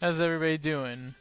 How's everybody doing?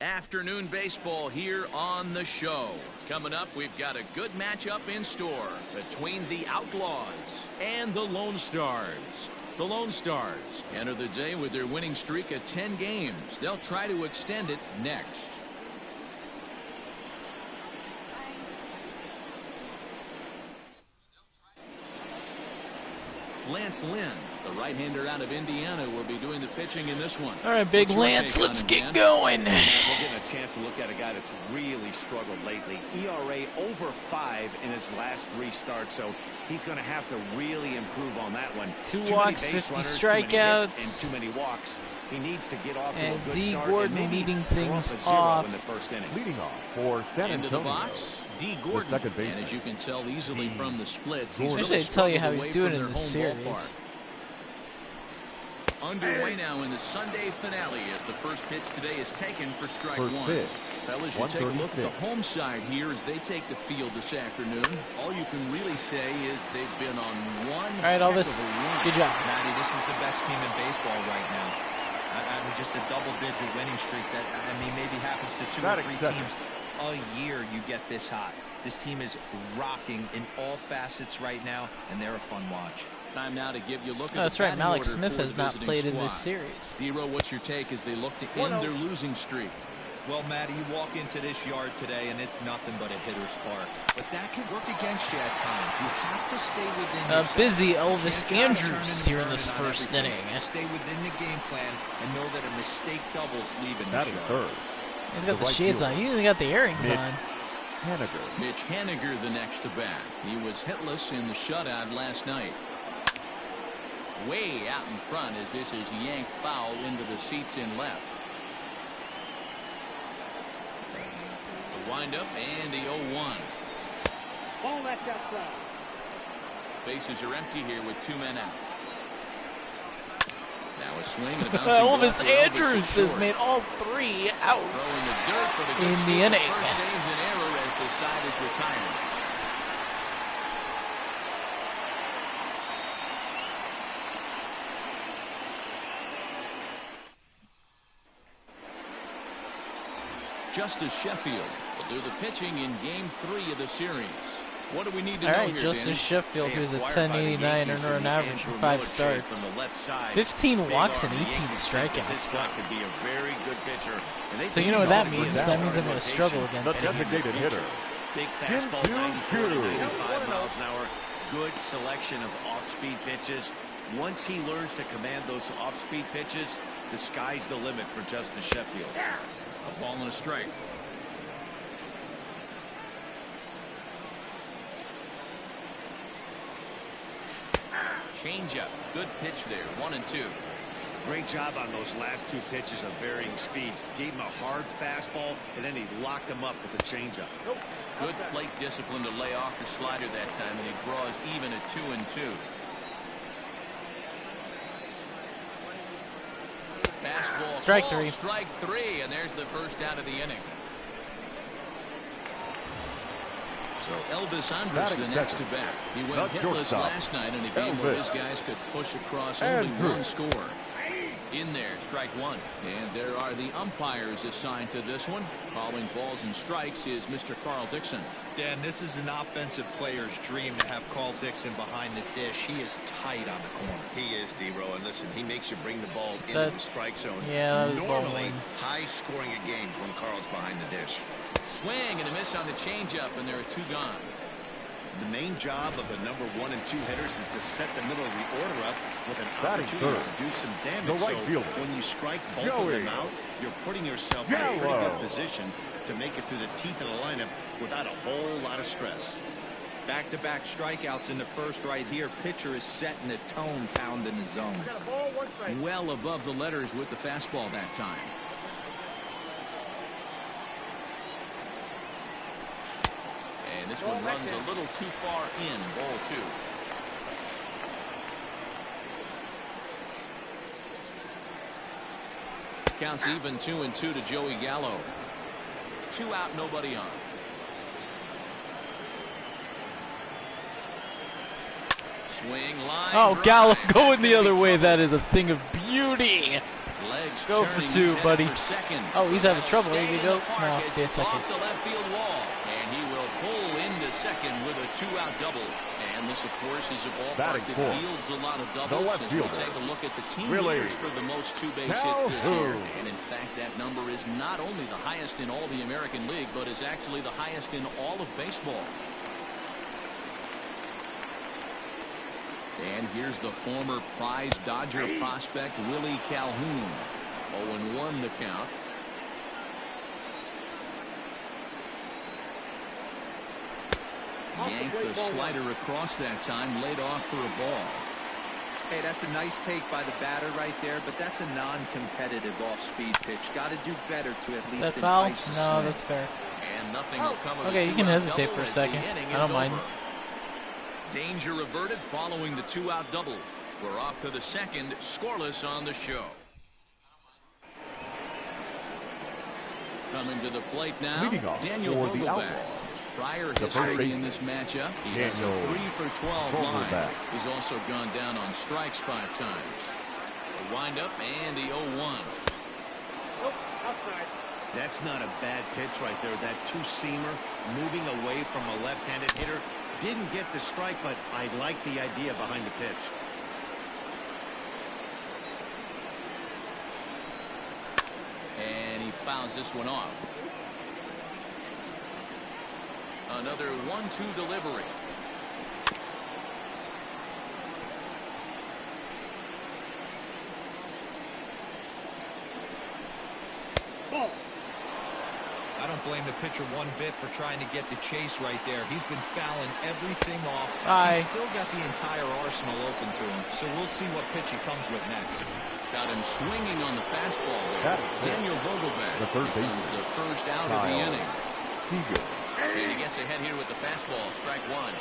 Afternoon baseball here on the show. Coming up, we've got a good matchup in store between the Outlaws and the Lonestars. The Lonestars enter the day with their winning streak of 10 games. They'll try to extend it next. Lance Lynn, the right-hander out of Indiana, will be doing the pitching in this one. All right, Big Lance, let's get going. We're getting a chance to look at a guy that's really struggled lately. ERA over 5 in his last 3 starts, so he's going to have to really improve on that one. 2 walks, 50 strikeouts, and too many walks. He needs to get off to a good D. start. Gordon and leading things off off. in the first inning. Leading off for San Into Antonio. the box, D. Gordon. And as you can tell easily from the splits, he's I really should tell you how struggled he's away doing from in their this home series. ballpark. Underway now in the Sunday finale as the first pitch today is taken for strike one. Pitch. Fellas, you take a look at the home side here as they take the field this afternoon. All you can really say is they've been on one heck of a run. Good job. Matty, this is the best team in baseball right now. I mean, just a double-digit winning streak that, I mean, maybe happens to 2 or 3 teams a year you get this hot. This team is rocking in all facets right now, and they're a fun watch. Time now to give you a look at Oh, that's the right. batting Malik order Smith for has the not visiting played in squad. this series. Dero, what's your take as they look to end their losing streak? Well, Matty, you walk into this yard today, and it's nothing but a hitter's park. But that can work against you at times. You have to stay within yourself. Busy Elvis Andrews here in this first inning. Stay within the game plan and know that a mistake doubles leaving That this is yard. third. He's got the right shades fielder. on. He even got the earrings on. Haniger. Mitch Haniger the next to bat. He was hitless in the shutout last night. Way out in front as this is yanked foul into the seats in left. The windup and the 0-1. Ball left outside. Bases are empty here with 2 men out. Now a swing and a bouncing ball Elvis for Elvis Andrews is has short. made all 3 outs Throwing the dirt for the good in the scoop. inning. First saves an error as the side is retired. Justice Sheffield will do the pitching in Game 3 of the series. What do we need to All know right, here, Justice Danny? Sheffield, who's at Acquired by the 1089 Yankees earner in an the average for Andrew 5 Miller trade starts. from the left side. 15 Big walks arm. and The 18 Yankees think that strikeouts. This guy could be a very good pitcher. And they So think you know what he's that got a good means? down That means I'm going to rotation. struggle The against him. designated hitter. Big fastball, Pew, 94 to pew. 95 miles an hour. Good selection of off-speed pitches. Once he learns to command those off-speed pitches, the sky's the limit for Justice Sheffield. A ball and a strike. Changeup. Good pitch there. 1-2. Great job on those last two pitches of varying speeds. Gave him a hard fastball, and then he locked him up with a changeup. Good plate discipline to lay off the slider that time, and he draws even at 2-2. Fastball. Strike called, three. Strike three, and there's the first out of the inning. So Elvis Andrus the next to bat. He went hitless last night in a game where his guys could push across only one score. In there, strike one. And there are the umpires assigned to this one. Calling balls and strikes is Mr. Carl Dixon. Dan, this is an offensive player's dream to have Carl Dixon behind the dish. He is tight on the corner. He is, D-Row, and listen, he makes you bring the ball into the strike zone. Yeah, that was normally high scoring of games when Carl's behind the dish. Swing and a miss on the changeup, and there are two gone. The main job of the number 1 and 2 hitters is to set the middle of the order up with an opportunity to do some damage. So when you strike both of them out, you're putting yourself in a pretty good position to make it through the teeth of the lineup without a whole lot of stress. Back-to-back strikeouts in the first right here. Pitcher is setting the tone, pounding the zone. Well above the letters with the fastball that time. And this one runs a little too far in. Ball two. Counts even 2-2 to Joey Gallo. 2 out, nobody on. Swing line. Oh, drive. Gallo going That's the gonna other be way. trouble. That is a thing of beauty. Legs Go for turning. 2, He's buddy. headed for second. Oh, he's having That'll trouble. stay Here you in go. the park No, as stay at it's second. off the left field wall, and he will pull into second with a 2-out double. And this, of course, is a ballpark that yields a lot of doubles. As we take a look at the team leaders for the most 2-base hits this year. And in fact, that number is not only the highest in all the American League, but is actually the highest in all of baseball. And here's the former prize Dodger prospect Willie Calhoun. 0-1 the count. Yanked the slider across that time, laid off for a ball. Hey, that's a nice take by the batter right there, but that's a non-competitive off-speed pitch. Got to do better to at least That foul? entice the No, swing. that's fair. And nothing will come of Okay, the you can 2-out hesitate double for a as second. the inning I don't is mind. over. Danger averted following the 2-out double. We're off to the second, scoreless on the show. Coming to the plate now, Daniel Vogelbach. Prior history in this matchup, he has a 3-for-12 line. He's also gone down on strikes 5 times. A windup and the 0-1. That's not a bad pitch right there. That two-seamer moving away from a left-handed hitter. Didn't get the strike, but I like the idea behind the pitch. And he fouls this one off. Another 1-2 delivery. I don't blame the pitcher one bit for trying to get the chase right there. He's been fouling everything off. He's still got the entire arsenal open to him. So we'll see what pitch he comes with next. Got him swinging on the fastball there. Daniel Vogelbach becomes the first out of the inning. And he gets ahead here with the fastball. Strike one.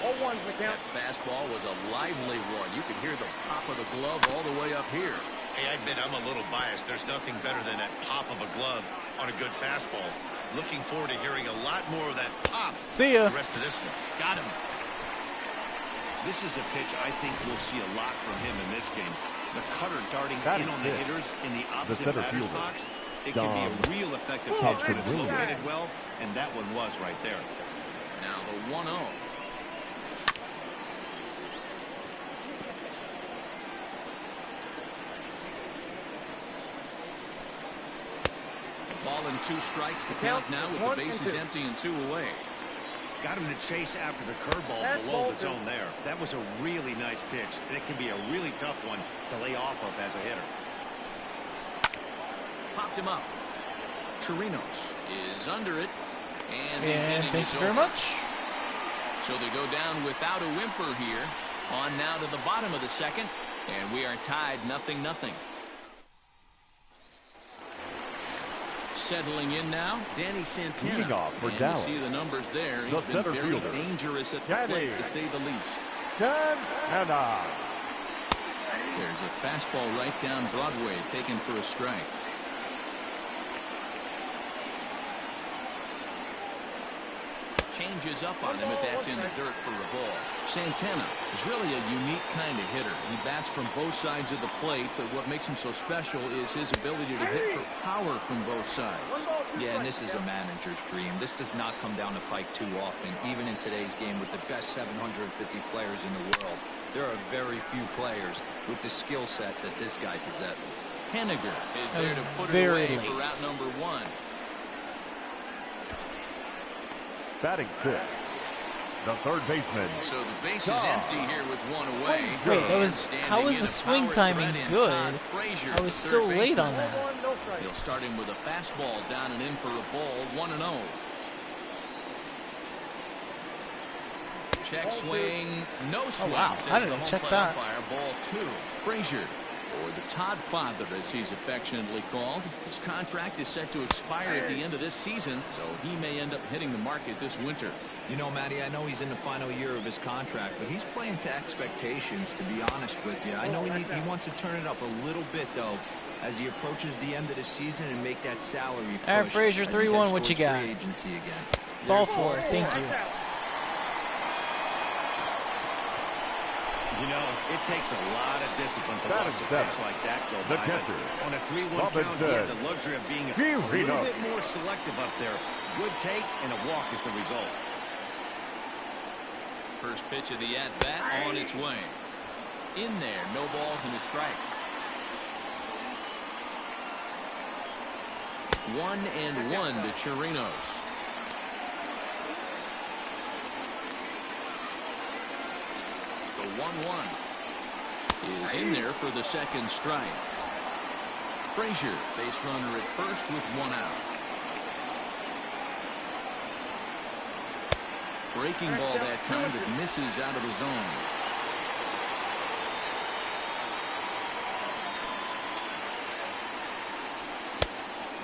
That fastball was a lively one. You could hear the pop of the glove all the way up here. Hey, I admit I'm a little biased. There's nothing better than that pop of a glove on a good fastball. Looking forward to hearing a lot more of that pop. See ya. The rest of this one. Got him. This is a pitch I think we'll see a lot from him in this game. The cutter darting in on the hitters in the opposite batter's box. It can be a real effective pitch when it's located well, and that one was right there. Now the 1-0. Ball and 2 strikes. The count now with the bases empty and 2 away. Got him to chase after the curveball below the zone there. That was a really nice pitch, and it can be a really tough one to lay off of as a hitter. Popped him up. Chirinos is under it. And thank you very much. So they go down without a whimper here. On now to the bottom of the second. And we are tied 0-0. settling in now, Danny Santana. Leading off for and Dallas, you see the numbers there. He's the been center very fielder, dangerous at the Danny plate, to say the least. Santana. There's a fastball right down Broadway, taken for a strike. Changes up on him if that's in the dirt for a ball. Santana is really a unique kind of hitter. He bats from both sides of the plate, but what makes him so special is his ability to hit for power from both sides. Yeah, and this is a manager's dream. This does not come down the pike too often, even in today's game with the best 750 players in the world. There are very few players with the skill set that this guy possesses. Henniger is there to put it very away late for route number 1. Batting fifth, the third baseman. So the base is empty here with one away. Wait, that was, how was the swing timing good? I was so late on that. He'll start him with a fastball down and in for a ball, 1-0. Check swing, no swing. Oh wow, I didn't check that. Umpire, ball 2. Frazier, or the Todd Father as he's affectionately called. His contract is set to expire at the end of this season, so he may end up hitting the market this winter. You know, Matty, I know he's in the final year of his contract, but he's playing to expectations, to be honest with you. I know he wants to turn it up a little bit, though, as he approaches the end of the season and make that salary push. All right, Frazier, 3-1, what you got? Free agency again. Ball 4, thank you. You know, it takes a lot of discipline to watch a pitch like that go by. On a 3-1 count, he had the luxury of being a little bit more selective up there. Good take, and a walk is the result. First pitch of the at-bat on its way. In there, no balls and a strike. 1-1 to Chirinos. The 1-1 is in there for the second strike. Frazier, base runner at first with 1 out. Breaking ball that time that misses out of the zone.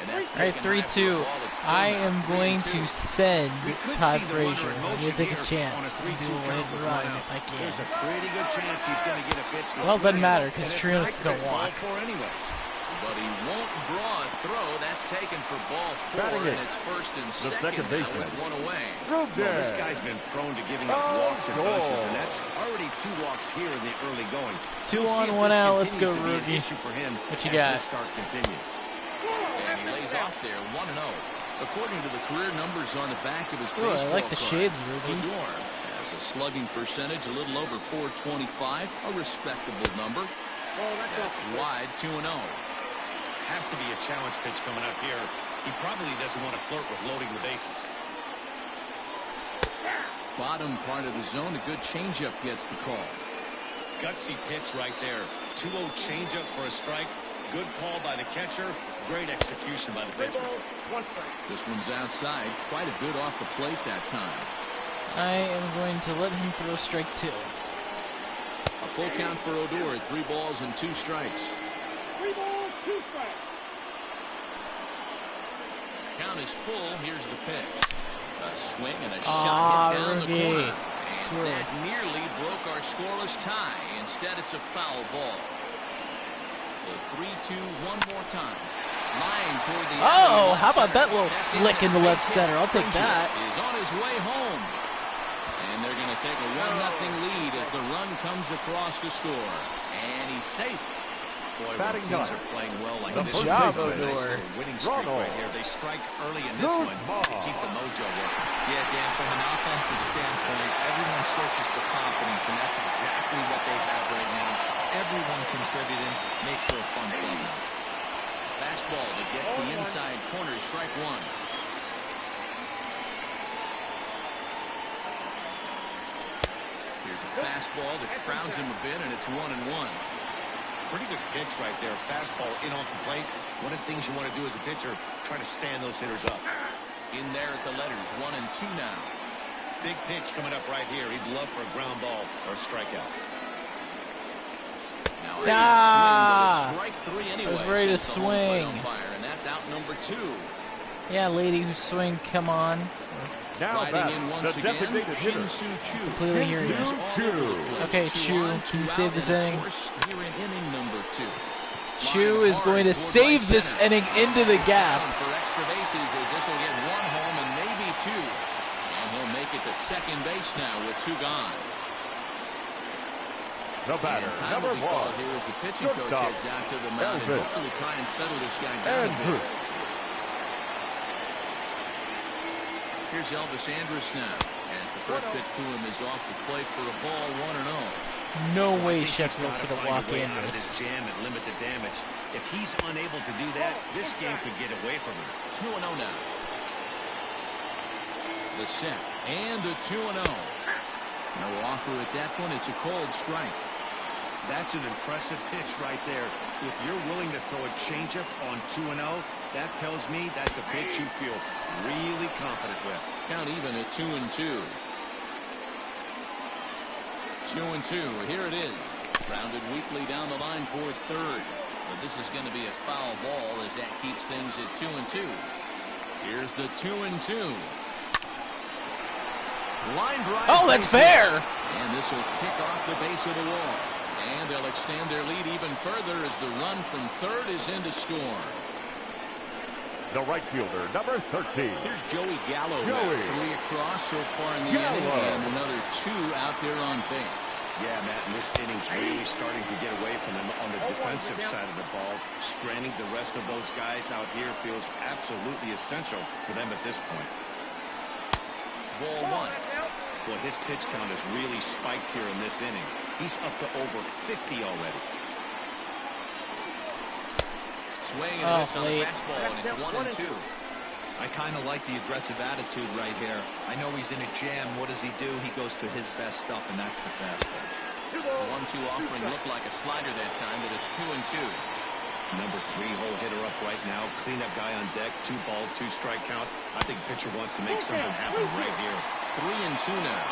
All right, 3-2. I am going to send Todd Frazier. I'm going to take his chance and do a hit and run if I can. There's a pretty good chance he's going to get a pitch. Well, it doesn't matter because Chirinos is going to walk. But he won't draw a throw. That's taken for ball 4, and it's first and second now with 1 away. Well, this guy's been prone to giving up walks and bunches, and that's already 2 walks here in the early going. 2 on, 1 out. Let's go, rookie. What you got? This start continues. And he lays off there, 1-0. According to the career numbers on the back of his Ooh, baseball I like the card, shades, Ruby. Odor has a slugging percentage a little over .425, a respectable number. That's wide, 2-0. Has to be a challenge pitch coming up here. He probably doesn't want to flirt with loading the bases. Bottom part of the zone, a good changeup gets the call. Gutsy pitch right there. 2-0 changeup for a strike. Good call by the catcher. Great execution by the pitcher. This one's outside. Quite a bit off the plate that time. I am going to let him throw strike 2. A full count for Odor. 3 balls and 2 strikes. 3 balls, 2 strikes. Count is full. Here's the pitch. A swing and a shot hit down the corner. And that nearly broke our scoreless tie. Instead, it's a foul ball. The 3-2 one more time. Line toward the Oh, how about that little flick in the left center? I'll take that. Is on his way home. And they're going to take a 1-0 lead as the run comes across to score. And he's safe. Boy, when teams are playing well like this, Good job, a nice Odor. little winning streak right here. They strike early in this one to keep the mojo working. Yeah, Dan, from an offensive standpoint, everyone searches for confidence, and that's exactly what they have right now. Everyone contributing makes for a fun clubhouse. Fastball that gets the inside corner, strike 1. Here's a fastball that crowds him a bit, and it's 1-1. Pretty good pitch right there. Fastball in off the plate. One of the things you want to do as a pitcher, try to stand those hitters up. In there at the letters, 1-2 now. Big pitch coming up right here. He'd love for a ground ball or a strikeout. Now, swing, strike 3 anyway. I was ready to swing. Umpire, and that's out number 2. Yeah, lady who swing, come on. Now Riding in once the again, designated hitter. Shin-Soo Choo. Completely hear you. He's all over the place. Okay, Two Choo, on, can you two save out, this and of inning? course, here in inning number 2. Choo Line is hard going to toward save right this center. inning into the gap. Down for extra bases as this will get 1 home and maybe 2. And he'll make it to second base now with 2 gone. The batter, And time number will be called 1. here as the pitching coach Shortstop. heads out to the mound and hopefully try and settle this guy down a bit. Here's Elvis Andrus now, as the first pitch to him is off the plate for a ball, 1-0. No way Sheffield's going to walk in out of this. this jam and limit the damage. If he's unable to do that, this game could get away from him. 2-0 now. The set and the 2-0. No offer at that point. It's a cold strike. That's an impressive pitch right there. If you're willing to throw a changeup on 2-0, that tells me that's a pitch you feel really confident with. Count even at 2-2. 2-2. Here it is. Grounded weakly down the line toward third. But this is going to be a foul ball as that keeps things at 2-2. Here's the 2-2. Line drive. Oh, that's fair. And this will kick off the base of the wall. And they'll extend their lead even further as the run from third is in to score. The right fielder, number 13. Here's Joey Gallo. Joey. 3 across so far in the inning, and another 2 out there on base. Yeah, Matt, and this inning's really starting to get away from them on the defensive side of the ball. Stranding the rest of those guys out here feels absolutely essential for them at this point. Ball 1. Well, his pitch count has really spiked here in this inning. He's up to over 50 already. Swing and a miss on the fastball, and it's 1-2. I kind of like the aggressive attitude right here. I know he's in a jam. What does he do? He goes to his best stuff, and that's the fastball. The 1-2 offering looked like a slider that time, but it's 2-2. Number 3 hole hitter up right now. Cleanup guy on deck. 2 ball, 2 strike count. I think pitcher wants to make something happen right here. 3-2 now.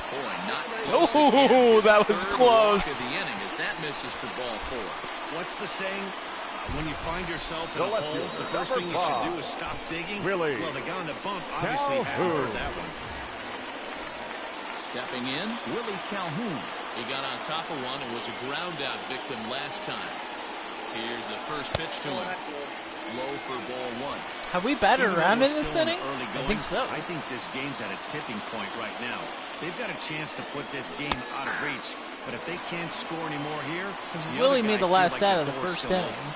Boy, not close again. That was close. Walk of the inning as that misses for ball 4. What's the saying? When you find yourself in a hole, the first thing you should do is stop digging. Really? Well, the guy on the bump obviously hasn't heard that one. Stepping in, Willie Calhoun. He got on top of one and was a ground out victim last time. Here's the first pitch to him. Low for ball 1. Have we batted Even around though in we're this still inning? early I going, think so. I think this game's at a tipping point right now. They've got a chance to put this game out of reach, but if they can't score anymore here, Because the Willie other made the guys last feel like out of the door's first still inning. open.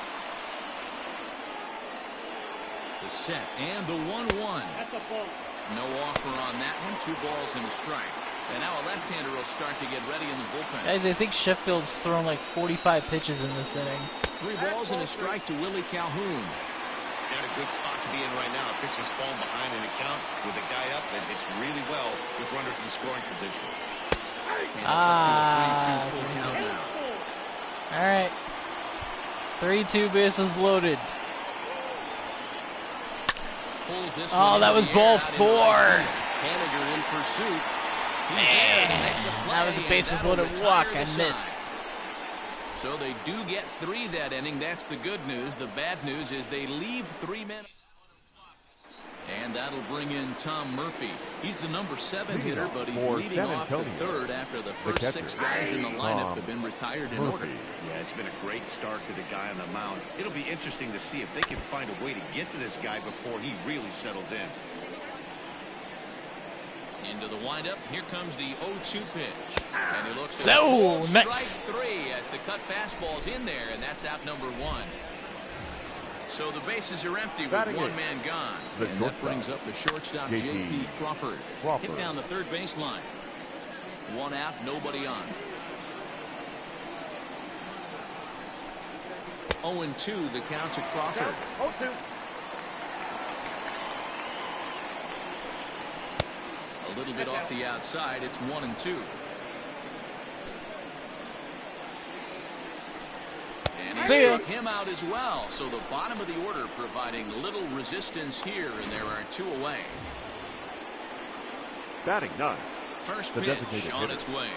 The set and the 1-1. That's a ball. No offer on that one. 2 balls and a strike. And now a left-hander will start to get ready in the bullpen. Guys, I think Sheffield's thrown like 45 pitches in this inning. 3 balls and a strike to Willie Calhoun. Got a good spot to be in right now. Pitcher's falling behind in the count with the guy up. That hits really well with runners in scoring position. And it's up to a 3-2 full count now. All right. 3-2 bases loaded. Pulls this Oh, one that into was the ball air out into 4. right field. Haniger in pursuit. He's there to make the play, That was a and bases that'll loaded retire walk. the I side. missed. So they do get 3 that inning. That's the good news. The bad news is they leave 3 men. And that'll bring in Tom Murphy. He's the number 7 hitter, but he's For leading San off to Antonio, third after the first catcher, 6 guys in the lineup have been retired in order. Yeah, it's been a great start to the guy on the mound. It'll be interesting to see if they can find a way to get to this guy before he really settles in. Into the windup. Here comes the 0-2 pitch. And he looks So, strike nice. 3 as the cut fastball's in there, and that's out number 1. So the bases are empty with Batting 1 it. man gone. The And that shortstop, brings up the shortstop, J.P. Crawford. Hit down the third baseline. 1 out, nobody on. 0-2 the count to Crawford. 0-2. A little bit off the outside. It's 1-2. And he See ya. struck him out as well. So the bottom of the order providing little resistance here, and there are 2 away. Batting 9. First The pitch designated on hitter. its way.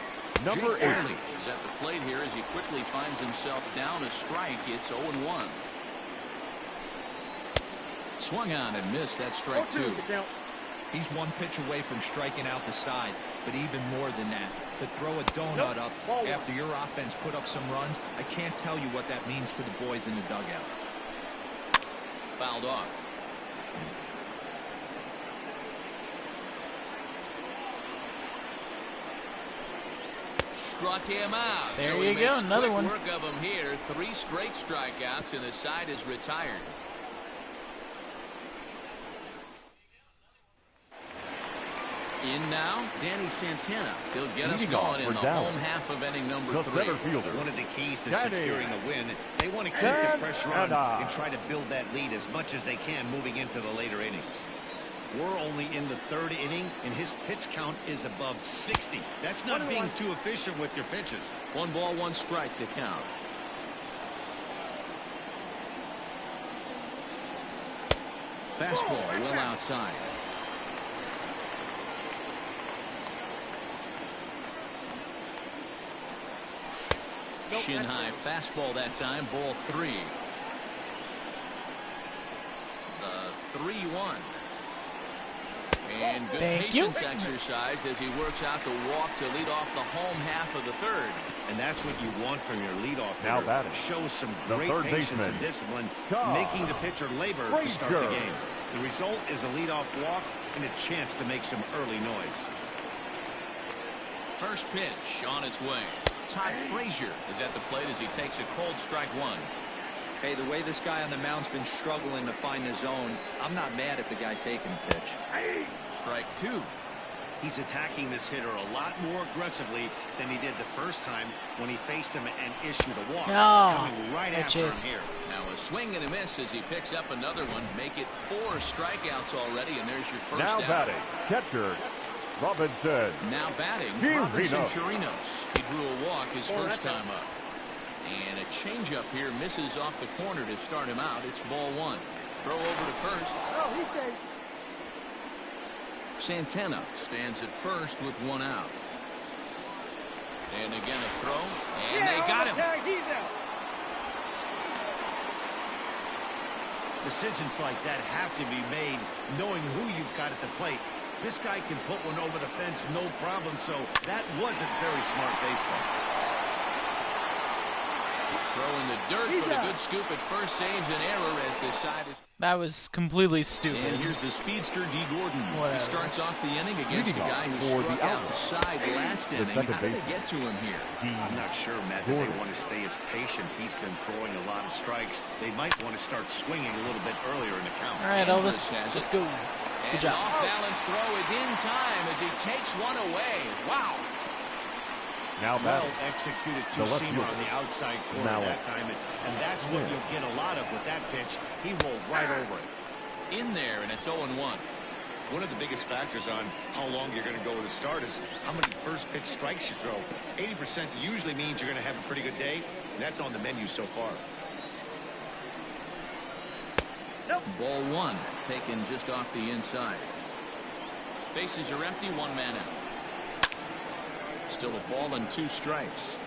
Number 8 is at the plate here as he quickly finds himself down a strike. It's 0-1. Swung on and missed. That strike 2. He's one pitch away from striking out the side, but even more than that, to throw a donut up after your offense put up some runs, I can't tell you what that means to the boys in the dugout. Fouled off. Struck him out. There so you he go, makes another quick one. Work of him here. 3 straight strikeouts, and the side is retired. In now, Danny Santana. He'll get us going in the home half of inning number 3. One of the keys to securing a win, they want to keep the pressure on and try to build that lead as much as they can moving into the later innings. We're only in the 3rd inning, and his pitch count is above 60. That's not being too efficient with your pitches. 1 ball, 1 strike to count. Fastball well outside. Shin high fastball that time. Ball 3. The 3-1. And good patience exercised as he works out the walk to lead off the home half of the 3rd. And that's what you want from your leadoff Now hitter. batting. Show some The great third patience baseman. and discipline, God. making the pitcher labor to start the game. The result is a leadoff walk and a chance to make some early noise. First pitch on its way. Todd Frazier is at the plate as he takes a cold strike 1. Hey, the way this guy on the mound's been struggling to find the zone, I'm not mad at the guy taking the pitch. Strike 2. He's attacking this hitter a lot more aggressively than he did the first time when he faced him and issued a walk. Coming right after him here. Now a swing and a miss as he picks up another one. Make it 4 strikeouts already, and there's your first Now out. batting, catcher Robinson. Now batting, Robinson Chirinos. He drew a walk his first time up. And a changeup here misses off the corner to start him out. It's ball 1. Throw over to first. Santana stands at first with 1 out. And again a throw. And they got him. Decisions like that have to be made knowing who you've got at the plate. This guy can put one over the fence no problem, so that wasn't very smart baseball. Throw in the dirt, but a good scoop at first saves an error as the side is. That was completely stupid. And here's the speedster, D. Gordon. Whatever. He starts off the inning against a guy who struck out the side last inning. How did they get to him here? I'm not sure, Matt, that they want to stay as patient. He's been throwing a lot of strikes. They might want to start swinging a little bit earlier in the count. All right, Elvis, let's go. Good job. Off-balance throw is in time as he takes one away. Wow. Now well executed two-seamer on the outside corner that time, and that's what you'll get a lot of with that pitch. He rolled right over it. In there, and it's 0-1. One of the biggest factors on how long you're going to go with a start is how many first pitch strikes you throw. 80% usually means you're going to have a pretty good day, and that's on the menu so far. Ball 1 taken just off the inside. Bases are empty, 1 man out. Still a ball and 2 strikes.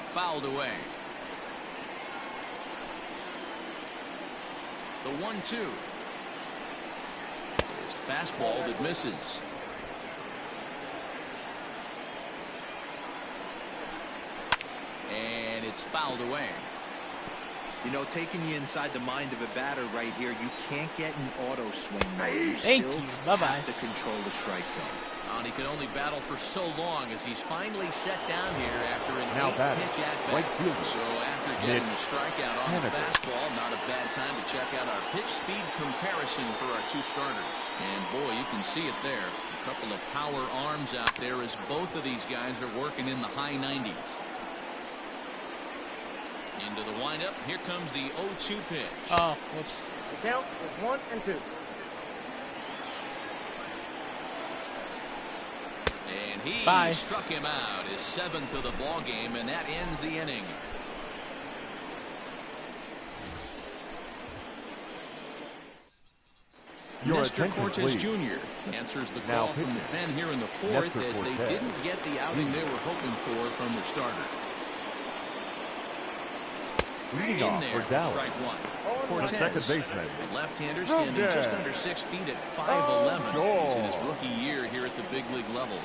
Fouled away. The 1-2 is a fastball that misses. And it's fouled away. You know, taking you inside the mind of a batter right here, you can't get an auto swing mode. You Thank still you. Bye-bye. have to control the strike zone. And he can only battle for so long as he's finally set down here after an 8-pitch at-bat. Right so after getting the strikeout on the fastball, not a bad time to check out our pitch speed comparison for our 2 starters. And boy, you can see it there. A couple of power arms out there as both of these guys are working in the high 90s. Into the windup. Here comes the 0-2 pitch. Oh, whoops. The count is 1 and 2. And he struck him out, his 7th of the ball game, and that ends the inning. Mr. Cortez Jr. answers the call from the pen here in the fourth as they didn't get the outing they were hoping for from their starter. In there, strike one. Cortez, a left-hander standing just under 6 feet at 5'11". He's in his rookie year here at the big league level.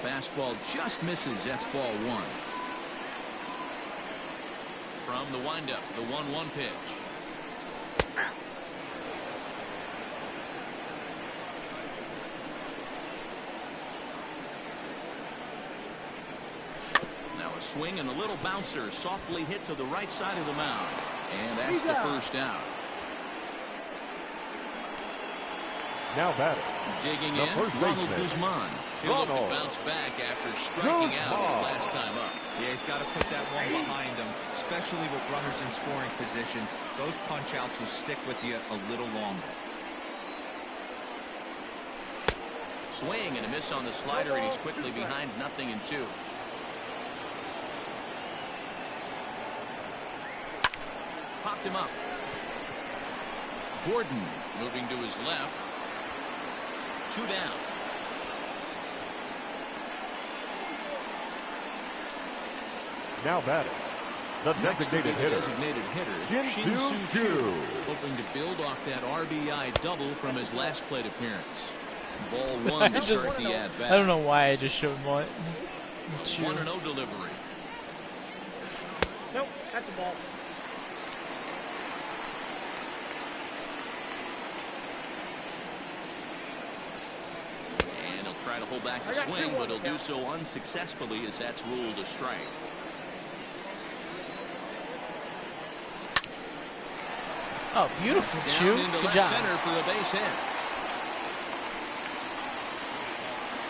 Fastball just misses. That's ball one. From the windup, the 1-1 pitch. Now a swing and a little bouncer softly hit to the right side of the mound. And that's the first out. Now batting. Digging in, Ronald Guzman. He'll look to bounce back after striking out his last time up. Yeah, he's got to put that one behind him, especially with runners in scoring position. Those punch-outs will stick with you a little longer. Swing and a miss on the slider, and he's quickly behind 0-2. Popped him up. Gordon moving to his left. 2 down. Now batting. The designated hitter. Shin-Soo-Choo, hoping to build off that RBI double from his last plate appearance. Ball one to start the at-bat. I don't know why I just showed what. 1-0 delivery. Nope, that's the ball. And he'll try to hold back the swing, but he'll do so unsuccessfully as that's ruled a strike. Oh, beautiful, Chew. Good job. Center for a base hit.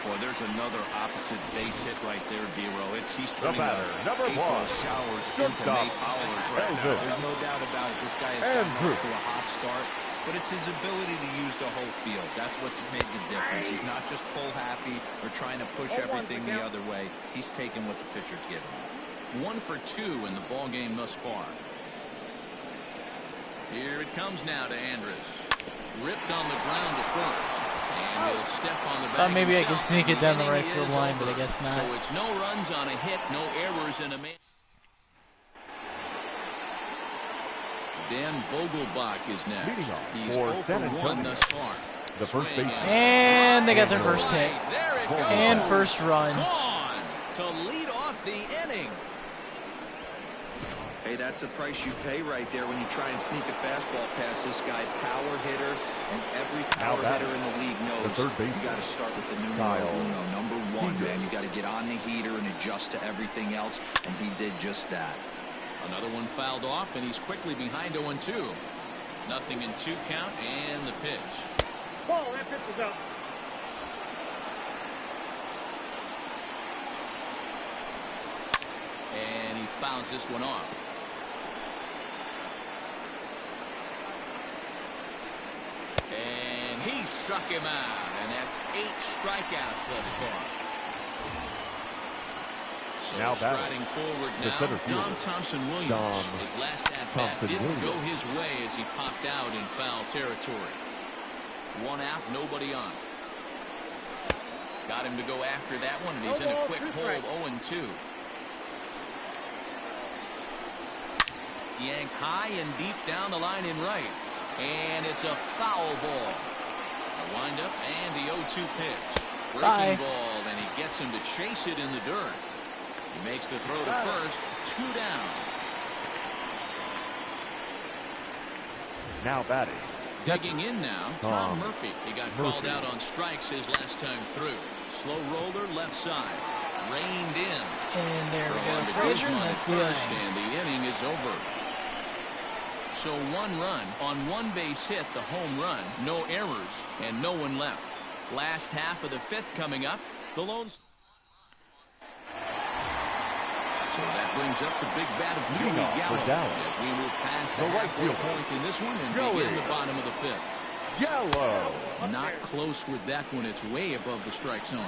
Boy, there's another opposite base hit right there, D-Row. He's turning number April showers into May hours right now. There's no doubt about it. This guy has gotten off to a hot start, but it's his ability to use the whole field. That's what's made the difference. He's not just pull happy or trying to push everything the other way. He's taking what the pitcher's giving him. 1 for 2 in the ball game thus far. Here it comes now to Andrus. Ripped on the ground to first. And he'll step on the back. Thought maybe I could sneak it down the right field line, but I guess not. So it's no runs on a hit, no errors in a man. Dan Vogelbach is next. He's 0 for 1 thus far. The first base. And they got their first hit. And first run. Gone to lead off the inning. Hey, that's the price you pay right there when you try and sneak a fastball past this guy. Power hitter, and every power hitter in the league knows you got to start with the numero uno, number 1, man. You got to get on the heater and adjust to everything else, and he did just that. Another one fouled off, and he's quickly behind 0-2. 0-2 count, and the pitch. Ball, that pitch was up. And he fouls this one off. And he struck him out, and that's 8 strikeouts thus far. So now striding forward now, Dom Thompson-Williams. His last at-bat didn't go his way as he popped out in foul territory. 1 out, nobody on. Got him to go after that one, and he's in a quick hold, 0-2. Yanked high and deep down the line in right. And it's a foul ball. A windup and the 0-2 pitch. Breaking ball, and he gets him to chase it in the dirt. He makes the throw to first. 2 down. Now batting. Digging in now, Tom Murphy. He got called out on strikes his last time through. Slow roller left side. Reined in. And there we go, Frazier. That's the first, and the inning is over. So 1 run on 1 base hit, the home run, no errors, and no one left. Last half of the 5th coming up. The Lonestars. So that brings up the big bat of Joey Gallo as we move past the halfway point in this one and begin the bottom of the 5th. Gallo. Not close with that one. It's way above the strike zone.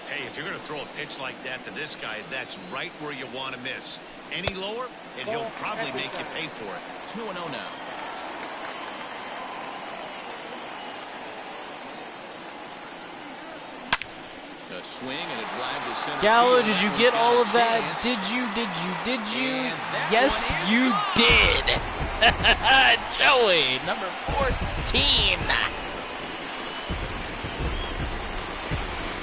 Hey, if you're going to throw a pitch like that to this guy, that's right where you want to miss. Any lower, and he'll probably make you pay for it. 2-0 now. A swing and a drive to center Gallo, field. did you That get one's all got of a that? chance. Did you? And that Yes, one is you gone. did. Joey, number 14.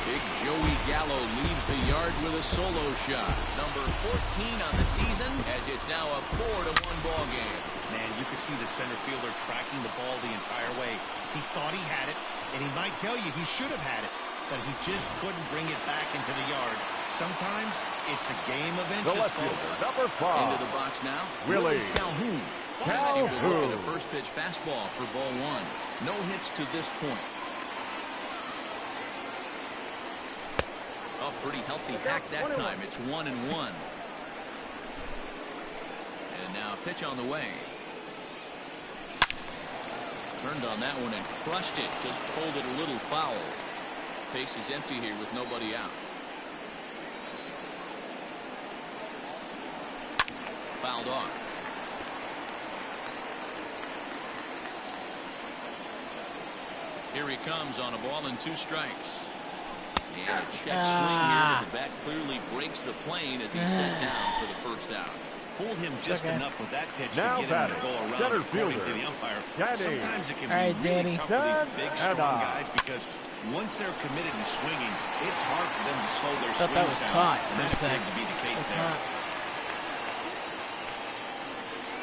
Big Joey Gallo leaves the yard with a solo shot. Number 14 on the season, as it's now a 4-1 ball game. Man, you could see the center fielder tracking the ball the entire way. He thought he had it, and he might tell you he should have had it, but he just couldn't bring it back into the yard. Sometimes it's a game of The inches, left fielder, folks. number 5. Into the box now, Willie Calhoun. He will look at a first pitch fastball for ball 1. No hits to this point. Oh, pretty healthy hack that time. It's 1-1. And now pitch on the way. Turned on that one and crushed it. Just pulled it a little foul. Base is empty here with nobody out. Fouled off. Here he comes on a ball and 2 strikes. And a check swing here, but the bat clearly breaks the plane as he's set down for the first out. Fooled him just enough with that pitch Now to get him to go around, center according to fielder, the umpire. Danny. Sometimes it can All right, be really Danny. tough for these big, strong Danny. guys because once they're committed to swinging, it's hard for them to slow their Thought that swing was down. caught And for a that sec. appeared to be the case It's there. not.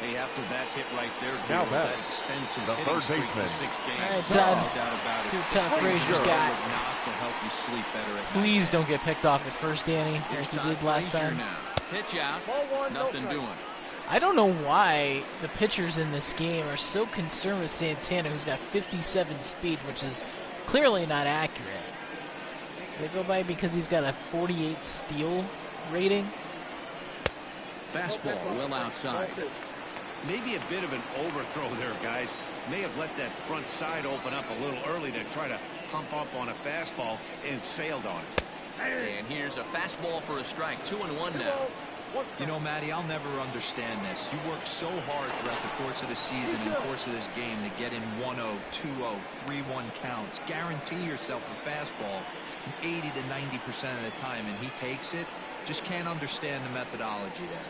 Hey, after that hit right there, Now Gil, back. that extends his The hitting third streak to baseman. 6 games. All right, No Todd. doubt about it. See what Todd Frazier's got. Knots will help you sleep better at night. Please don't get picked off at first, Danny, Here's like you Todd did last Frazier time. now. Pitch out. Ball 1, no Nothing strike. doing. I don't know why the pitchers in this game are so concerned with Santana, who's got 57 speed, which is clearly not accurate. They go by because he's got a 48 steal rating. Fastball well outside. Maybe a bit of an overthrow there, guys. May have let that front side open up a little early to try to pump up on a fastball and sailed on it. And here's a fastball for a strike. 2-1 now. You know, Matty, I'll never understand this. You work so hard throughout the course of the season and the course of this game to get in 1-0, 2-0, 3-1 counts. Guarantee yourself a fastball 80 to 90% of the time, and he takes it. Just can't understand the methodology there.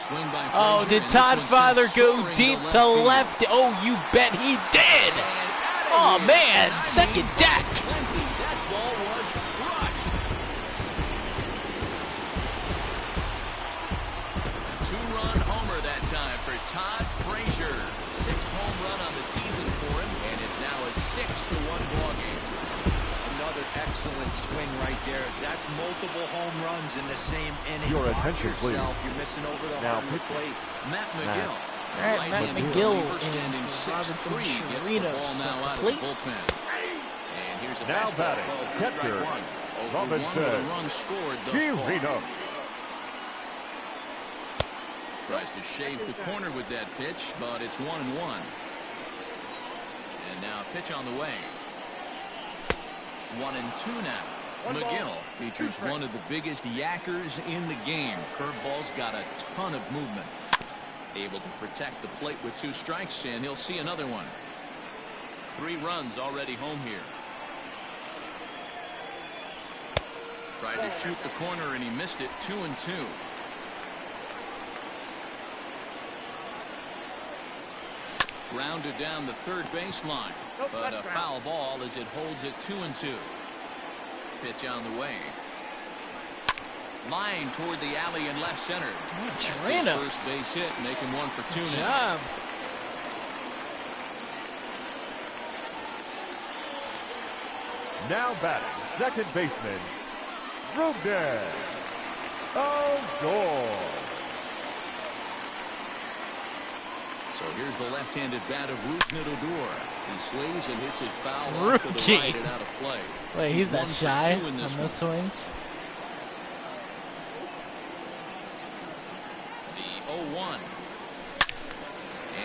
Swing by Oh, Frazier, did and Todd this one Father sends go soaring deep to field. left? Oh, you bet he did! And outta Oh, here. man, And I second mean deck. plenty. That ball was crushed. A 2-run homer that time for Todd Frazier. 6th home run on the season for him, and it's now a 6-1 ball game. Another excellent swing right there. That's multiple home runs in the same inning. Your Watch attention, please. yourself. You're missing over the Now heart of the pitching. plate. Matt McGill. All right, Matt Right-handed McGill reliever standing and 6'3", Robinson gets the ball Chirinos now at out the of the plates. bullpen. And here's a Now fastball batting, called for catcher, strike 1. Over 1 with a Robinson run scored thus far. Chirinos. Tries to shave the corner with that pitch, but it's 1-1. And now a pitch on the way. 1-2 now. McGill features one of the biggest yackers in the game. Curveball's got a ton of movement. Able to protect the plate with 2 strikes, and he'll see another one. 3 runs already home here. Tried to shoot the corner, and he missed it. 2-2. Grounded down the third baseline, but a foul ball as it holds it 2-2. Pitch on the way. Line toward the alley in left center. That's his Chirinos. first base hit, making 1 for 2 Good now. job. Now batting, second baseman, Ruben Odor. So here's the left-handed bat of Rougned Odor. He swings and hits it foul off to the Rookie. right and out of play. Wait, he's not 1 for shy 2 in on this those one. swings. The 0-1.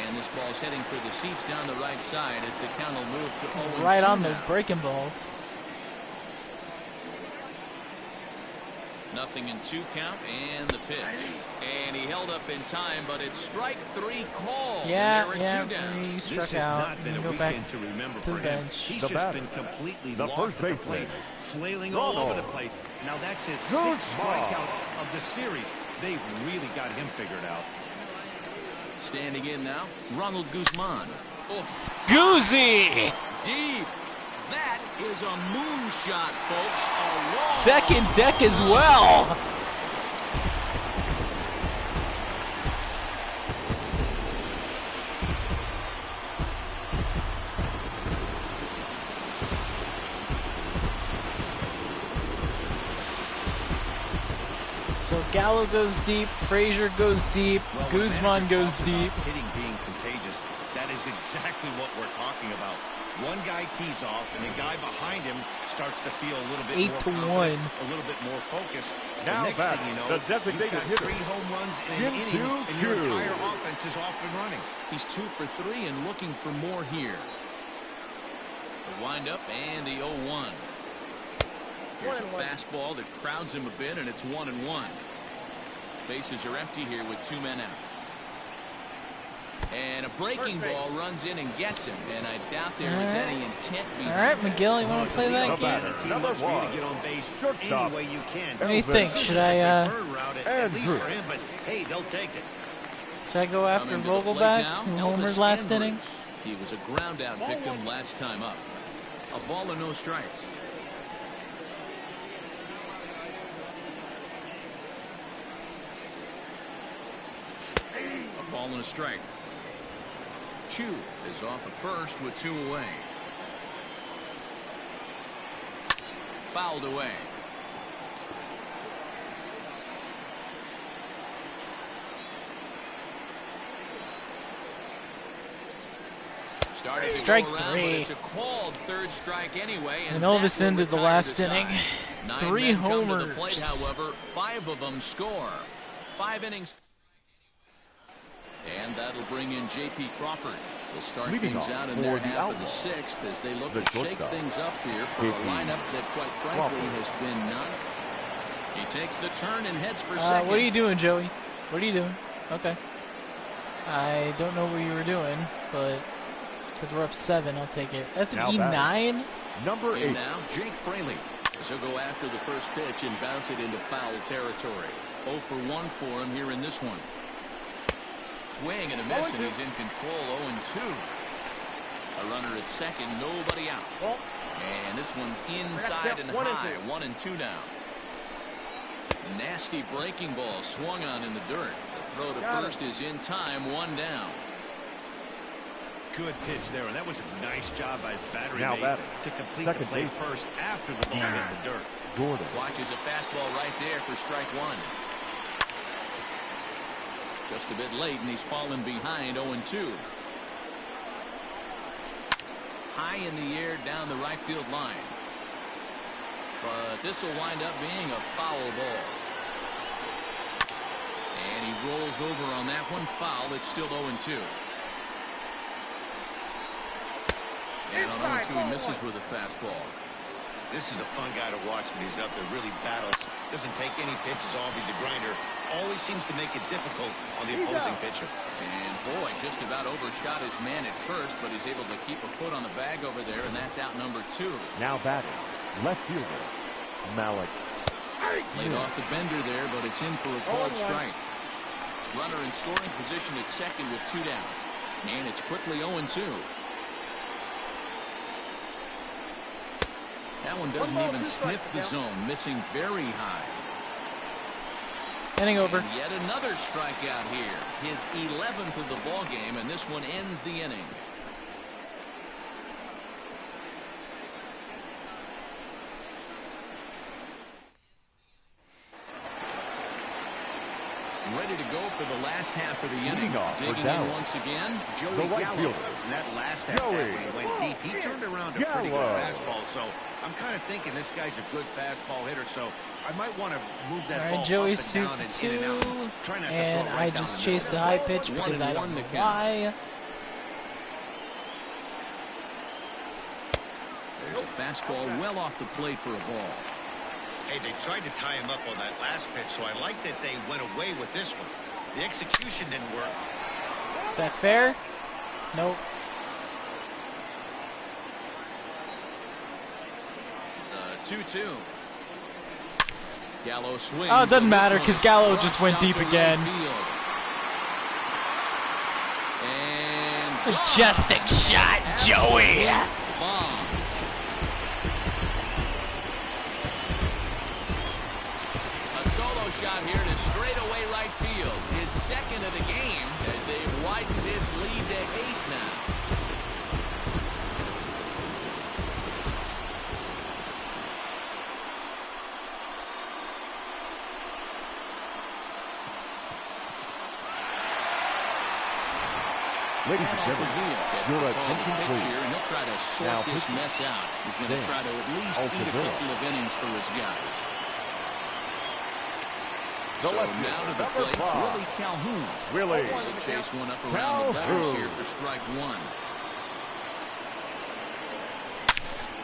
And this ball's heading for the seats down the right side as the count will move to 0-2 Right on now. those breaking balls. 0-2 count and the pitch. And he held up in time, but it's strike 3 called. Yeah, and there are 2 down. he struck This has out. not been And a go back weekend to remember to for the him. bench. He's The just batter, been completely the lost first at the baseman, plate, flailing all over the place. Now that's his 6th strikeout of the series. They've really got him figured out. Standing in now, Ronald Guzman. Oh, Goozy! deep. That is a moonshot, folks. A long Second deck as well. So Gallo goes deep, Frazier goes deep, Well, when a Guzman manager goes talks deep. about hitting being contagious, that is exactly what we're talking about. One guy tees off, and the guy behind him starts to feel a little bit 8-1. more confident, a little bit more focused. Now The next back, thing you know, the designated you've got hitter. 3 home runs in an inning, and your entire offense is off and running. He's 2 for 3 and looking for more here. The windup and the 0-1. Here's a fastball that crowds him a bit, and it's 1-1. Bases are empty here with 2 men out. And a breaking ball runs in and gets him, and I doubt there was any intent behind All right, that. McGill, you want to play that game? The team looks for you to get on base any way you can. What do you think? Should I at least for him, but hey, they'll take it. should I go after Coming to the plate Vogelback, now, who Elvis homered last Andrews. inning? He was a ground out victim last time up. A ball and no strikes. A ball and a strike. Chu is off at first with 2 away. Fouled away. Started Strike to go around, 3. but it's a called 3rd strike anyway, And that Elvis will ended the retire last the inning. side. 9 3 men come to the plate, homers. however, 5 of them score. 5 innings. And that'll bring in J.P. Crawford. We'll start Leading things off out in for their the half of the Outlaws, 6th as they look the to shake shortstop, things up here for a J.P. lineup that, quite frankly, Crawford. has been none. He takes the turn and heads for second. What are you doing, Joey? What are you doing? Okay. I don't know what you were doing, but because we're up 7, I'll take it. That's an Now E9? Number And 8. now Jake Fraley. So go after the first pitch and bounce it into foul territory. 0 for 1 for him here in this one. Swing and a miss, and he's in control. 0-2. A runner at second, nobody out. And this one's inside and high. 1-2 now. Nasty breaking ball swung on in the dirt. The throw to first is in time. 1 down. Good pitch there, and that was a nice job by his battery Now mate batting, to complete second the play base. first after the ball hit the dirt. Gordon. Watches a fastball right there for strike 1. Just a bit late, and he's fallen behind. 0-2. High in the air down the right field line. But this will wind up being a foul ball. And he rolls over on that one. Foul. It's still 0-2. And on 0-2, he misses with a fastball. This is a fun guy to watch when he's up there. Really battles. Doesn't take any pitches off. He's a grinder. Always seems to make it difficult on the opposing pitcher. And boy, just about overshot his man at first, but he's able to keep a foot on the bag over there, and that's out number 2. Now batting, left fielder, Malik. Laid off the bender there, but it's in for a called strike. Runner in scoring position at second with 2 down. And it's quickly 0-2. That one doesn't even sniff the zone, missing very high. Inning over. And yet another strikeout here. His 11th of the ball game, and this one ends the inning. Ready to go for the last half of the inning. Digging in once again, Joey The right Gallo. fielder. And that last at bat when he went deep, he turned around a pretty good fastball. So I'm kind of thinking this guy's a good fastball hitter. So I might want to move that ball Joey's up 2 and down for and 2. in and out. Try not to And throw it I right down just the chased a middle. high pitch because I don't know why. There's a fastball well off the plate for a ball. Hey, they tried to tie him up on that last pitch, so I like that they went away with this one. The execution didn't work. Is that fair? Nope. 2-2. Gallo swings. Oh, it doesn't matter because Gallo just went deep again. And majestic shot, Joey. Bomb. A solo shot here to straightaway right field. His second of the game as they widen this lead to 8 now. Ladies and gentlemen, your attention please. And he'll try to sort this mess out. He's going to try to at least eat a couple of innings for his guys. So now to the plate, Willie Calhoun. Willie. So chase one up around the letters here for strike one.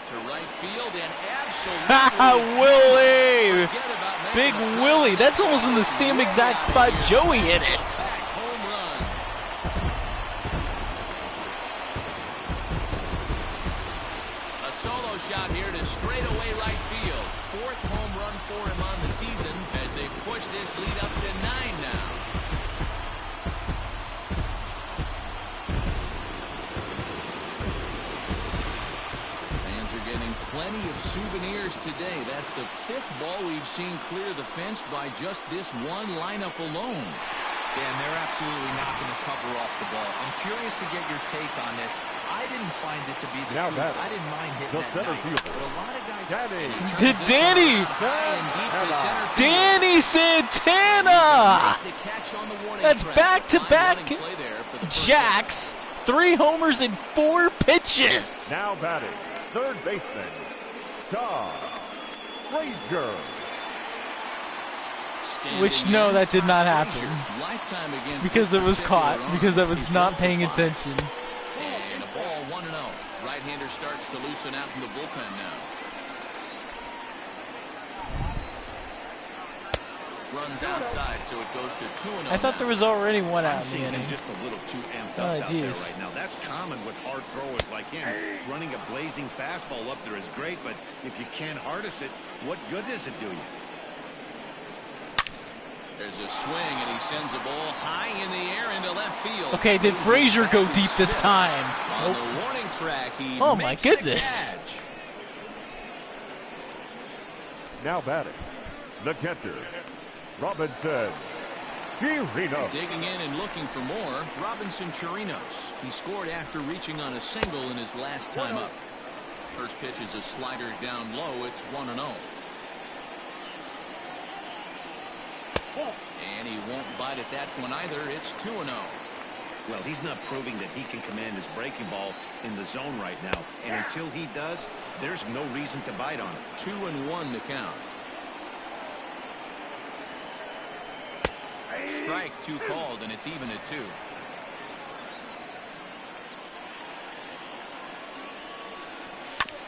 To right field and absolutely. Willie! Big Willie. That's almost in the same exact spot Joey hit it. Shot here to straightaway right field. 4th home run for him on the season as they push this lead up to 9 now. Fans are getting plenty of souvenirs today. That's the 5th ball we've seen clear the fence by just this one lineup alone. Dan, they're absolutely not going to cover off the ball. I'm curious to get your take on this. I didn't find it to be the truth. I didn't mind hitting that night, but a lot of guys... Danny Santana! That's back-to-back jacks, 3 homers in 4 pitches. Now batting, third baseman, Todd Frazier. Which, no, that did not happen. Because it was caught. Because I was not paying attention. And a ball 1-0. Right-hander starts to loosen out in the bullpen now. Runs outside, so it goes to 2-0. I thought there was already one out in the inning. Just a little too amped up out there right now. That's common with hard throwers like him. Running a blazing fastball up there is great, but if you can't harness it, what good does it do you? There's a swing, and he sends a ball high in the air into left field. Okay, did Frazier go deep this time? On the warning track, he oh my goodness. Now batting, the catcher, Robinson Chirinos. Digging in and looking for more, Robinson Chirinos. He scored after reaching on a single in his last time up. First pitch is a slider down low. It's 1-0. And he won't bite at that one either. It's 2-0. Well, he's not proving that he can command his breaking ball in the zone right now. And until he does, there's no reason to bite on it. 2-1 to count. Strike 2 called, and it's even at 2.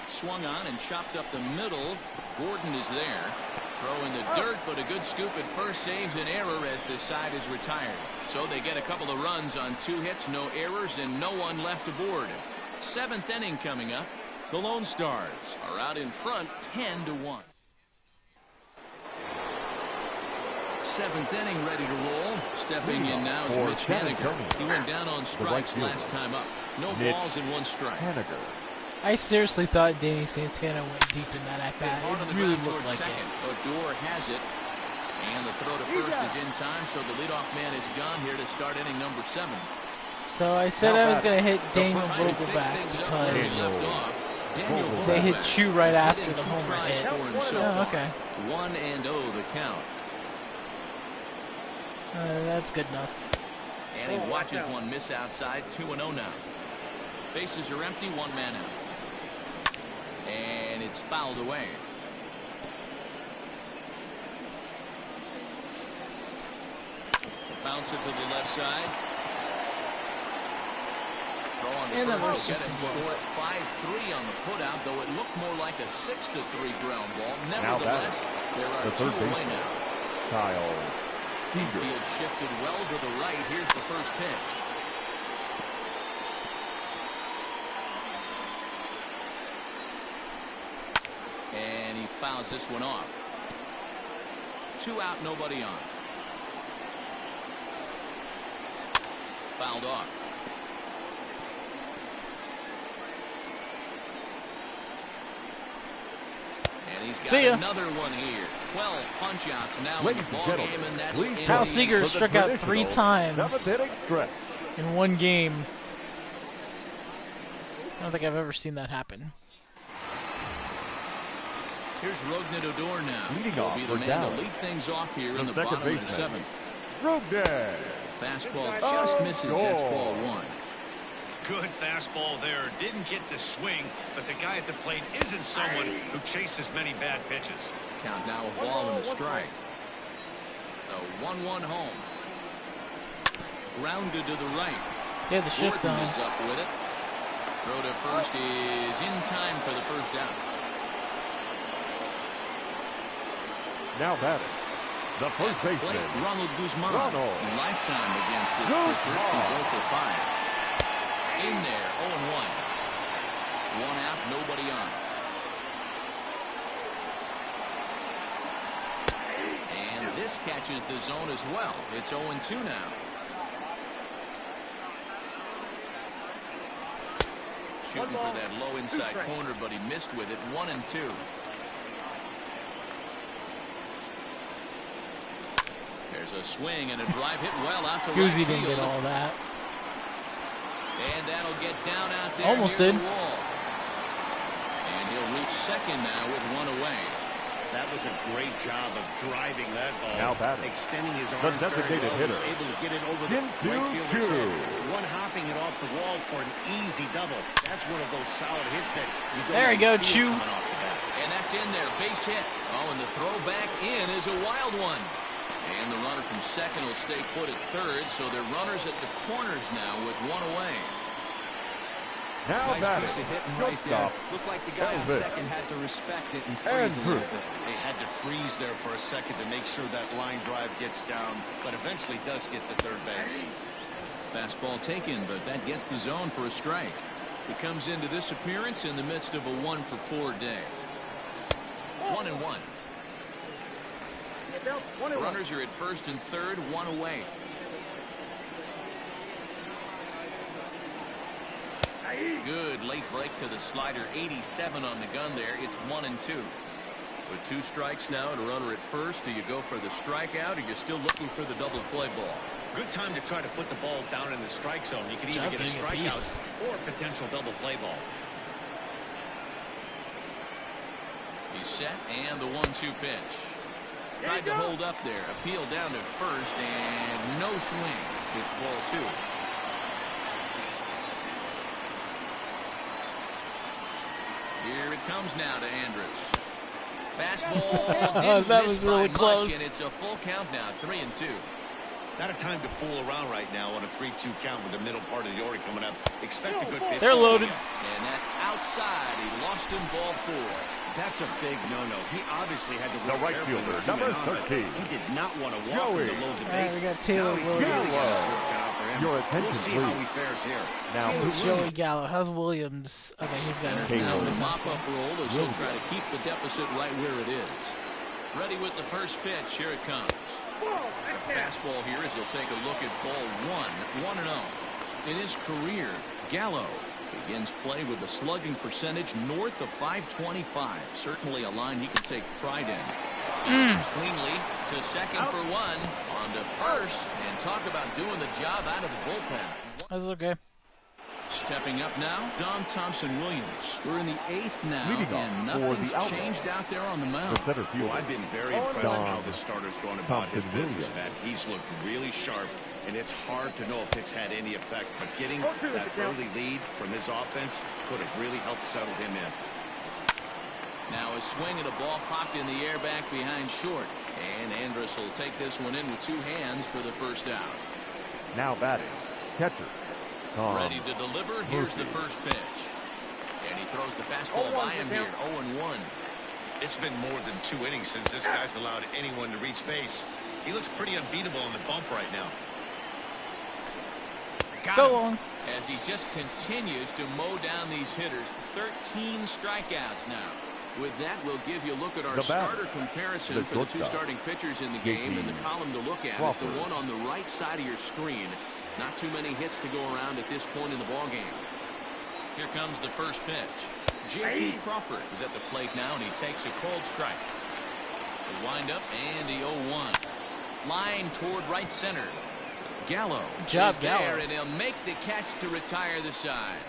Swung on and chopped up the middle. Gordon is there. Throw in the dirt, but a good scoop at first saves an error as the side is retired. So they get a couple of runs on 2 hits, no errors, and no one left aboard. 7th inning coming up. The Lone Stars are out in front 10-1. 7th inning ready to roll. Stepping in now is Mitch Haniger. He went down on strikes last time up. No balls and 1 strike. I seriously thought Danny Santana went deep in that at-bat. It really looked like second. it. Odor has it. And the throw to first is in time, so the leadoff man is gone here to start inning number 7. So I said I was going to hit Daniel Vogelback because they hit Chu right after the homer hit. Oh, okay. 1-0 the count. That's good enough. And he watches one miss outside. 2-0 now. Bases are empty. 1 man out. And it's fouled away. Bounce it to the left side. throw on the And that first works will get just it. as well. Score at 5-3 on the putout, though it looked more like a 6-3 ground ball. Now Nevertheless, there are the two third away baseman, now. Kyle Seager. Field shifted well to the right. Here's the first pitch. And he fouls this one off. 2 out, nobody on. Fouled off. And he's got another one here. 12 punch-outs now in the ball game, and that will end Kyle the Seager inning. struck out 3 times 7th inning stretch. in one game. I don't think I've ever seen that happen. Here's Rougned Odor now. Leading He'll off be for the man Dallas. to lead things off here in the second bottom of the baseman, 7th. Rougned. Fastball just misses. That's ball 1. Good fastball there. Didn't get the swing, but the guy at the plate isn't someone who chases many bad pitches. Count now a ball and a strike. A 1-1 home. Grounded to the right. Yeah, the shift Gordon on. is up with it. Throw to first is in time for the first out. Now batting, the first Plate, baseman, Ronald Guzman. Ronald. Lifetime against this Guzman. pitcher. He's 0 for 5. In there, 0-1. 1 out, nobody on. And this catches the zone as well. It's 0-2 now. Shooting for that low inside corner, but he missed with it. 1-2. There's a swing and a drive hit well out to right Guzzi field. didn't get all that. And that'll get down out there Almost near did. the wall. And he'll reach second now with 1 away. That was a great job of driving that ball. Now batting, extending his the arms very designated well. hitter, Was able to get it over the into right fielder's two. head. One hopping it off the wall for an easy double. That's one of those solid hits that you don't There you even go, feel Chew. coming off the bat. And that's in there. Base hit. Oh, and the throw back in is a wild one. And the runner from second will stay put at third, so they're runners at the corners now with 1 away. now Nice batting, piece of hitting right there. shortstop, Looked like the guy on Elvis. second had to respect it and freeze a little bit. They had to freeze there for a second to make sure that line drive gets down, but eventually does get the third base. Fastball taken, but that gets the zone for a strike. He comes into this appearance in the midst of a 1-for-4 day. 1-1. Runners are at first and third, 1 away. Good late break to the slider. 87 on the gun there. It's 1-2. With 2 strikes now and a runner at first, do you go for the strikeout or you're still looking for the double play ball? Good time to try to put the ball down in the strike zone. You can either Job get a being a strikeout piece. or a potential double play ball. He's set, and the 1-2 pitch. Tried to hold up there. Appeal down to first, and no swing. It's ball 2. Here it comes now to Andrus. Fastball didn't That miss was really by close. much, and it's a full count now, 3-2. Not a time to fool around right now on a 3-2 count with the middle part of the order coming up. Expect a good pitch. They're loaded. And that's outside. He lost in ball 4. That's a big no-no. He obviously had to The work right carefully fielder, with 2 men number on, but 13. He did not want to walk Joey. him to load the All right, bases. we got Taylor Now he's Williams. really got it working out for him. Your We'll attention, see how please. he fares here. Now, It's Joey Gallo. How's Williams? Okay, he's got it. Now Now the the mop-up roll as he'll try to keep the deficit right where it is. Ready with the first pitch. Here it comes. The fastball here as he'll take a look at ball 1, 1-0. In his career, Gallo begins play with a slugging percentage north of .525. Certainly a line he can take pride in. Cleanly to second for 1. On to first. And talk about doing the job out of the bullpen. That's okay. Stepping up now, Dom Thompson-Williams. We're in the 8th now, Leading off and for the nothing's Outlaws. changed out there on the the mound. center fielder, Well, I've been very impressed with how Dom this starter's going about his business, Thompson-Williams. Matt. He's looked really sharp, and it's hard to know if it's had any effect. But getting that early lead from his offense could have really helped settle him in. Now a swing and a ball popped in the air back behind short. And Andrus will take this one in with 2 hands for the first out. now batting, catcher, Ready to deliver. Here's the first pitch. And he throws the fastball by him here. 0-1. It's been more than 2 innings since this guy's allowed anyone to reach base. He looks pretty unbeatable in the bump right now. So long. As he just continues to mow down these hitters. 13 strikeouts now. With that, we'll give you a look at our starter comparison for the 2 starting pitchers in the game. And the column to look at is the one on the right side of your screen. Not too many hits to go around at this point in the ballgame. Here comes the first pitch. J.P. Crawford is at the plate now, and he takes a cold strike. The windup and the 0-1. Line toward right center. Gallo is there, and he'll make the catch to retire the side.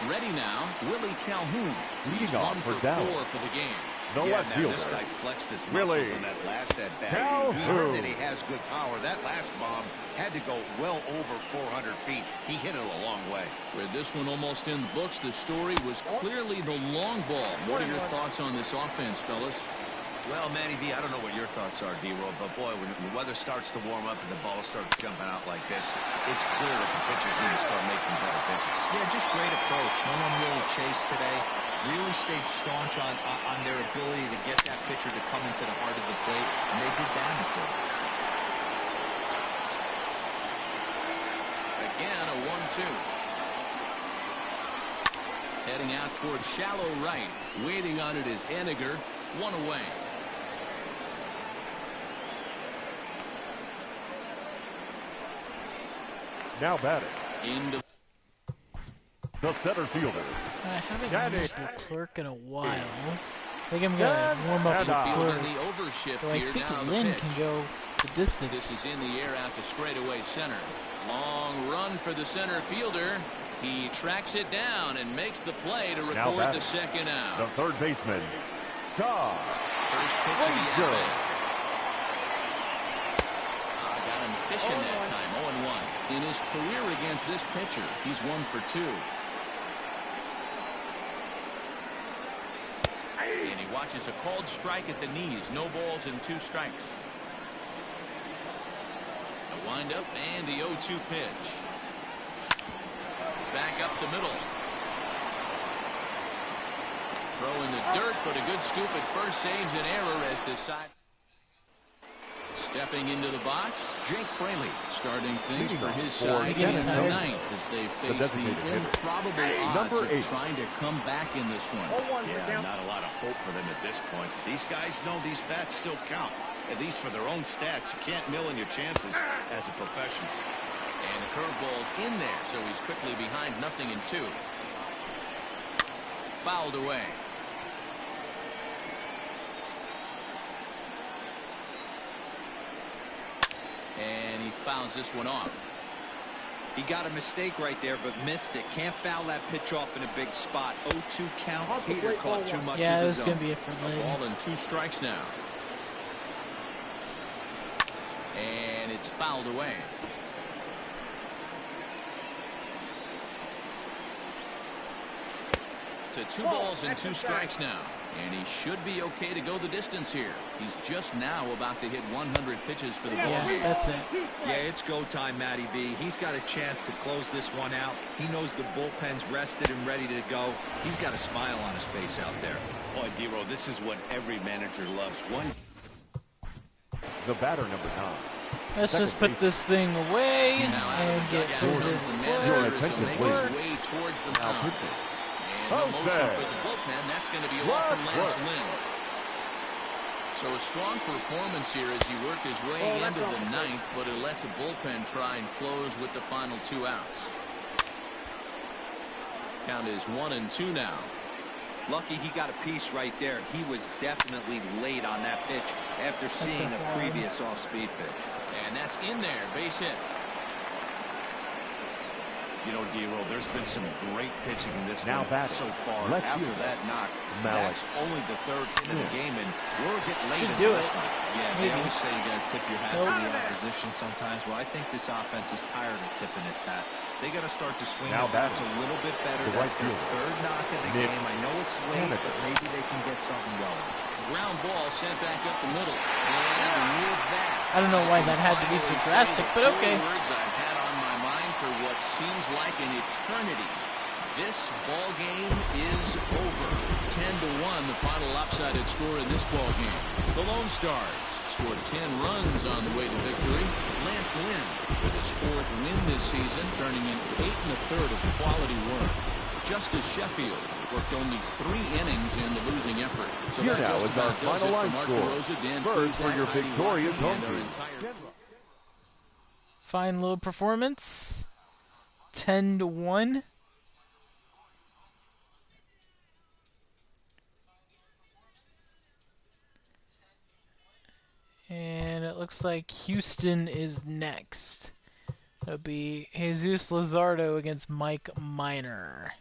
Ready now, Willie Calhoun. He's 1 for 4 for the game. This guy flexed his muscles in that last at-bat. We heard that he has good power. That last bomb had to go well over 400 feet. He hit it a long way. With this one almost in the books, the story was clearly the long ball. What are your thoughts on this offense, fellas? Well, Manny V, I don't know what your thoughts are, D-Roll, but boy, when the weather starts to warm up and the ball starts jumping out like this, it's clear that the pitchers need to start making better pitches. Yeah, just great approach. No one really chased today. Really stayed staunch on their ability to get that pitcher to come into the heart of the plate, and they did damage with it. Again, a 1-2. Heading out towards shallow right. Waiting on it is Henniger. 1 away. Now batting. Into the center fielder. I haven't used Leclerc in a while. I think I'm going to warm up Leclerc. So I think Lynn can go the distance. This is in the air out to straightaway center. Long run for the center fielder. He tracks it down and makes the play to record the second out. The third baseman, Star. First pitch of the at-bat. Got him fishing that time. 0-1. In his career against this pitcher, he's 1 for 2. And he watches a called strike at the knees. No balls and 2 strikes. A windup and the 0-2 pitch. Back up the middle. Throw in the dirt, but a good scoop at first saves an error as the side. Stepping into the box, Jake Fraley starting things for his side in the 9th as they face the improbable odds of trying to come back in this one. Yeah, not a lot of hope for them at this point. These guys know these bats still count, at least for their own stats. You can't mill in your chances as a professional. And the curveball's in there, so he's quickly behind 0-2. Fouled away. And he fouls this one off. He got a mistake right there, but missed it. Can't foul that pitch off in a big spot. 0-2 count. Peter caught too much of the zone. Yeah, this is going to be it for Lynn. Ball and 2 strikes now. And it's fouled away. To 2 balls and 2 strikes now. And he should be okay to go the distance here. He's just now about to hit 100 pitches for the ball game. That's it. Yeah, it's go time, Matty V. He's got a chance to close this one out. He knows the bullpen's rested and ready to go. He's got a smile on his face out there. Boy, D-Roll, this is what every manager loves. The batter, number 9. Let's just put this thing away and get the manager as he'll make his way towards the mound. And no motion for the bullpen. That's going to be off from Lance Lynn. So a strong performance here as he worked his way into the 9th, but he'll let the bullpen try and close with the final 2 outs. Count is 1-2 now. Lucky he got a piece right there. He was definitely late on that pitch after seeing a previous off-speed pitch. And that's in there. Base hit. You know, D-Roll, there's been some great pitching in this now one so far. After that knock, that's only the 3rd hit of the game, and we're getting late into this one. Yeah, they always say you got to tip your hat to the opposition sometimes. Well, I think this offense is tired of tipping its hat. They got to start to swing the bats a little bit better. That's their 3rd knock of the game. I know it's late, but maybe they can get something going. ground ball sent back up the middle. And with that, I don't know why that had to be so drastic, but okay. Words I've had on my mind for what seems like an eternity. This ball game is over. 10-1, the final lopsided score in this ball game. The Lone Stars scored 10 runs on the way to victory. Lance Lynn with his 4th win this season, turning in 8 1/3 of quality work. Justice Sheffield worked only 3 innings in the losing effort. So Here that now just is our about does it final for line Mark score. DeRosa, Dan First for Cusack, your Heidi victorious Walker, home and our team. entire... Fine little performance. 10-1. And it looks like Houston is next. It'll be Jesus Luzardo against Mike Minor.